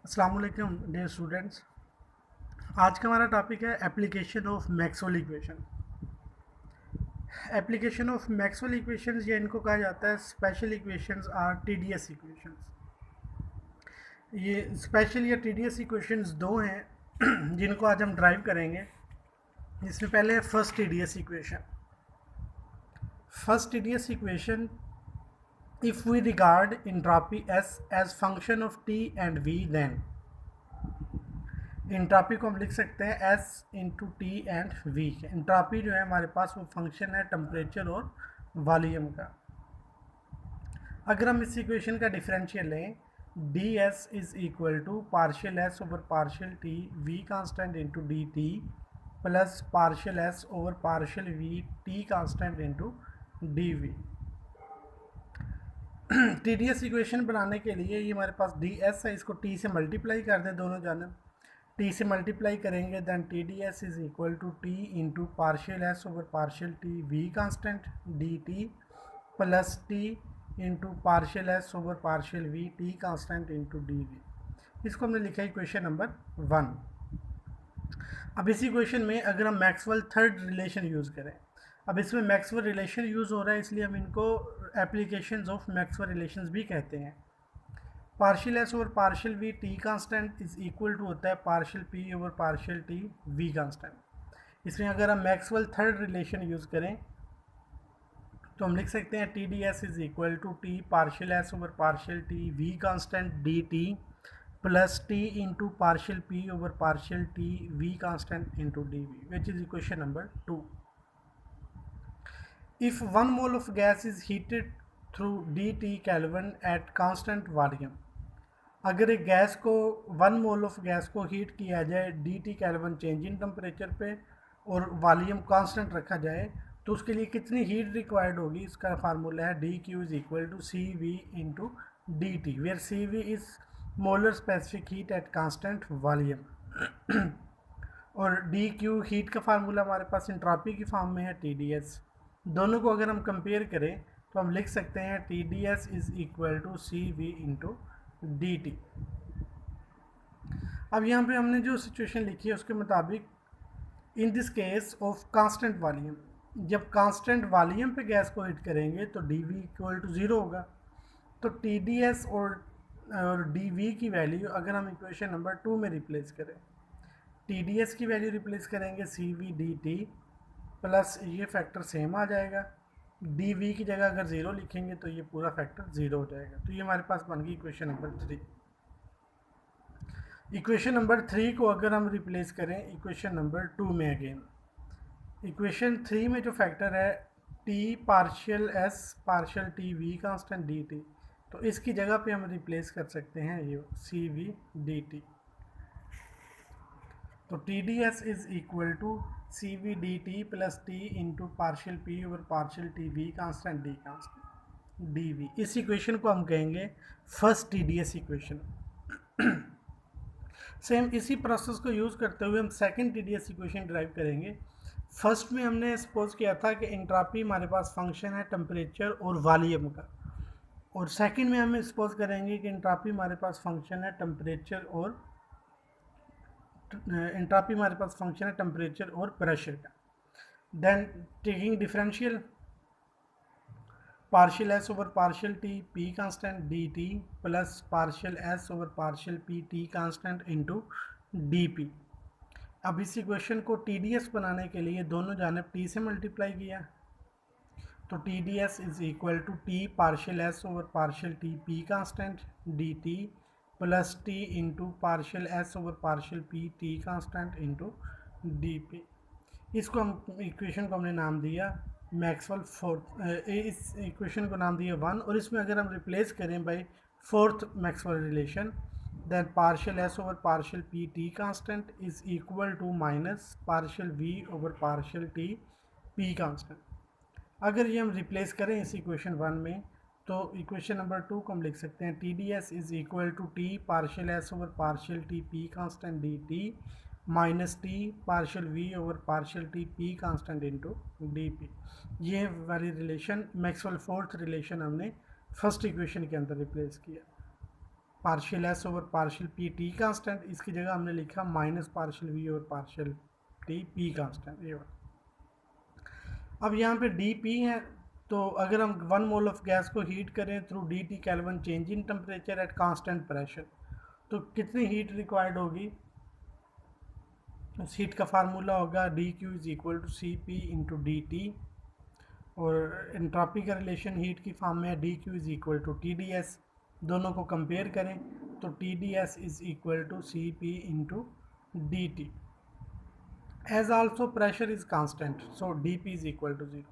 अस्सलाम वालेकुम dear students. आज का हमारा टॉपिक है application of Maxwell equation. Application of Maxwell equations या इनको कहा जाता है special equations or TDS equations. ये स्पेशल या टीडीएस इक्वेशंस दो हैं जिनको आज हम ड्राइव करेंगे। इसमें पहले है first TDS equation. First TDS equation, if we regard entropy S as function of T and V, then entropy को हम लिख सकते हैं S into T and V। Entropy जो है हमारे पास वो फंक्शन है टेम्परेचर और वॉल्यूम का। अगर हम इस इक्वेशन का डिफरेंशियल लें, D S is equal to partial S over partial T V constant into D T plus partial S over partial V T constant into D V. T D S equation बनाने के लिए ये हमारे पास D S है, इसको T से multiply कर दें दोनों जानब। टी से मल्टीप्लाई करेंगे then T D S is equal to T into partial S over partial T V constant D T plus T into partial S over partial V T constant into D V. इसको हमने लिखा है equation number 1। अब इस equation में अगर हम Maxwell third relation use करें, अब इसमें मैक्सवेल रिलेशन यूज़ हो रहा है इसलिए हम इनको एप्लीकेशंस ऑफ मैक्सवेल रिलेशंस भी कहते हैं। Partial S over partial V T constant is equal to होता है partial P over partial T V constant. इसमें अगर हम मैक्सवेल थर्ड रिलेशन यूज़ करें तो हम लिख सकते हैं T D S is equal to T partial S over partial T V constant D T plus T into partial P over partial T V constant into D V, which is equation number 2। If 1 mole of gas is heated through dt Kelvin at constant volume, अगर एक gas को 1 mole of gas को heat किया जाए dt kelvin change in temperature पे और volume constant रखा जाए तो उसके लिए कितनी हीट रिक्वायर्ड होगी, इसका फार्मूला है D Q is equal to C V into D T, where C V is molar specific heat at constant volume और डी क्यू हीट का फार्मूला हमारे पास इंट्रॉपी की फॉर्म में है टी डी एस। दोनों को अगर हम कंपेयर करें तो हम लिख सकते हैं T D S is equal to C V into D T. अब यहाँ पे हमने जो सिचुएशन लिखी है उसके मुताबिक in this case of constant volume, जब कांस्टेंट वॉल्यूम पे गैस को हीट करेंगे तो D V equal to zero होगा। तो टी डी एस और डी वी की वैल्यू अगर हम इक्वेशन नंबर 2 में रिप्लेस करें, टी डी एस की वैल्यू रिप्लेस करेंगे C V D T plus ये फैक्टर सेम आ जाएगा, डी वी की जगह अगर ज़ीरो लिखेंगे तो ये पूरा फैक्टर ज़ीरो हो जाएगा। तो ये हमारे पास बन गई इक्वेशन नंबर 3। इक्वेशन नंबर 3 को अगर हम रिप्लेस करें इक्वेशन नंबर 2 में, अगेन इक्वेशन 3 में जो फैक्टर है T partial S partial T V constant D T, तो इसकी जगह पे हम रिप्लेस कर सकते हैं ये सी वी डी टी। तो T D S is equal to C V D T plus T into partial P over partial T V constant D constant D V. इस इक्वेशन को हम कहेंगे first T D S equation. Same इसी process को use करते हुए हम second T D S equation derive करेंगे। फर्स्ट में हमने सपोज किया था कि एंट्रॉपी हमारे पास फंक्शन है टेम्परेचर और वॉल्यूम का, और सेकंड में हम सपोज करेंगे कि एंट्रॉपी हमारे पास फंक्शन है टेम्परेचर और एंट्रॉपी हमारे पास फंक्शन है टेम्परेचर और प्रेशर का। Then taking differential partial S over partial T P constant D T plus partial S over partial P T constant into D P. अब इस इक्वेशन को टी डी एस बनाने के लिए दोनों जानब टी से मल्टीप्लाई किया, तो T D S is equal to T partial S over partial T P constant D T plus T into partial S over partial P T constant into D P. इसको हम equation को हमने नाम दिया Maxwell fourth, इस equation को नाम दिया 1, और इसमें अगर हम रिप्लेस करें by fourth Maxwell relation then partial S over partial P T constant is equal to minus partial V over partial T P constant. अगर ये हम रिप्लेस करें इस इक्वेशन 1 में तो इक्वेशन नंबर 2 को हम लिख सकते हैं T D S is equal to T partial S over partial T P constant D T minus T partial V over partial T P constant into D P. ये वाली relation Maxwell fourth relation हमने first equation के अंदर replace किया। Partial S over partial P T constant, इसकी जगह हमने लिखा minus partial V over partial T P constant. ये अब यहाँ पे डी पी है, तो अगर हम 1 मोल ऑफ गैस को हीट करें through D T kelvin change in temperature at constant pressure, तो कितनी हीट रिक्वायर्ड होगी? उस हीट का फार्मूला होगा D Q is equal to C P into D T, और एंट्रोपी का रिलेशन हीट की फॉर्म में है D Q is equal to T D S. दोनों को कंपेयर करें तो T D S is equal to C P into D T. As also pressure is constant, so D P is equal to 0।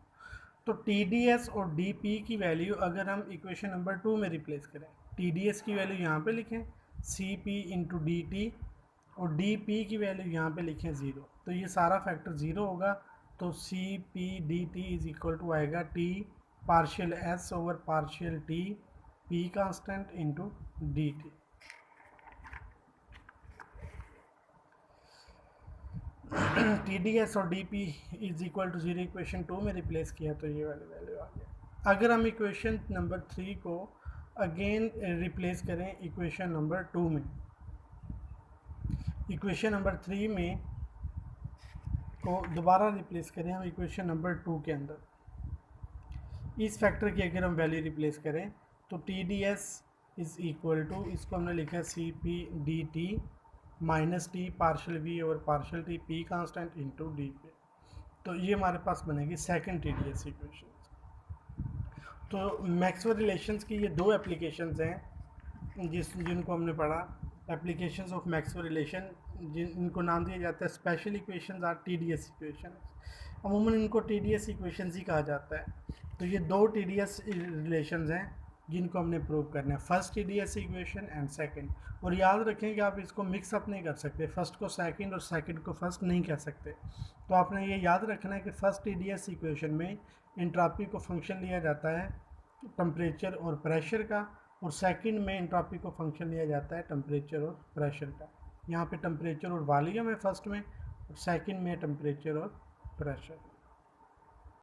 तो T D S और D P की value अगर हम equation number 2 में replace करें, T D S की value यहाँ पे लिखें C P into D T, और डी पी की वैल्यू यहाँ पे लिखें 0, तो ये सारा फैक्टर 0 होगा। तो C P D T is equal to आएगा T partial S over partial T P constant into D T. T D S और D P is equal to 0 equation 2 में रिप्लेस किया तो ये वाली वैल्यू आ गया। अगर हम इक्वेशन नंबर 3 को अगेन रिप्लेस करें इक्वेशन नंबर 2 में, इक्वेशन नंबर 3 में को दोबारा रिप्लेस करें हम इक्वेशन नंबर 2 के अंदर, इस फैक्टर की अगर हम वैल्यू रिप्लेस करें तो T D S is equal to, इसको हमने लिखा है C P D T minus T partial V over partial T P constant into D P. तो ये हमारे पास बनेगी second T D S equation. तो मैक्सवेल रिलेशंस की ये 2 एप्लीकेशंस हैं जिनको हमने पढ़ा, एप्लीकेशंस ऑफ मैक्सवेल रिलेशन, जिनको नाम दिया जाता है स्पेशल इक्वेशंस और टी डी एस इक्वेशन। अमूमन इनको टी डी एस इक्वेशंस ही कहा जाता है। तो ये 2 टी डी एस रिलेशंस हैं जिनको हमने प्रूव करना है, first T D S equation and second. और याद रखें कि आप इसको मिक्सअप नहीं कर सकते, फर्स्ट को सेकंड और सेकंड को फर्स्ट नहीं कह सकते। तो आपने ये याद रखना है कि first T D S equation में एंट्रोपी को फंक्शन लिया जाता है टेम्परेचर और प्रेशर का, और सेकंड में एंट्रोपी को फंक्शन लिया जाता है टेम्परेचर और प्रेशर का। यहाँ पे टेम्परेचर और वॉल्यूम है फर्स्ट में, और सेकंड में टेम्परेचर और प्रेशर।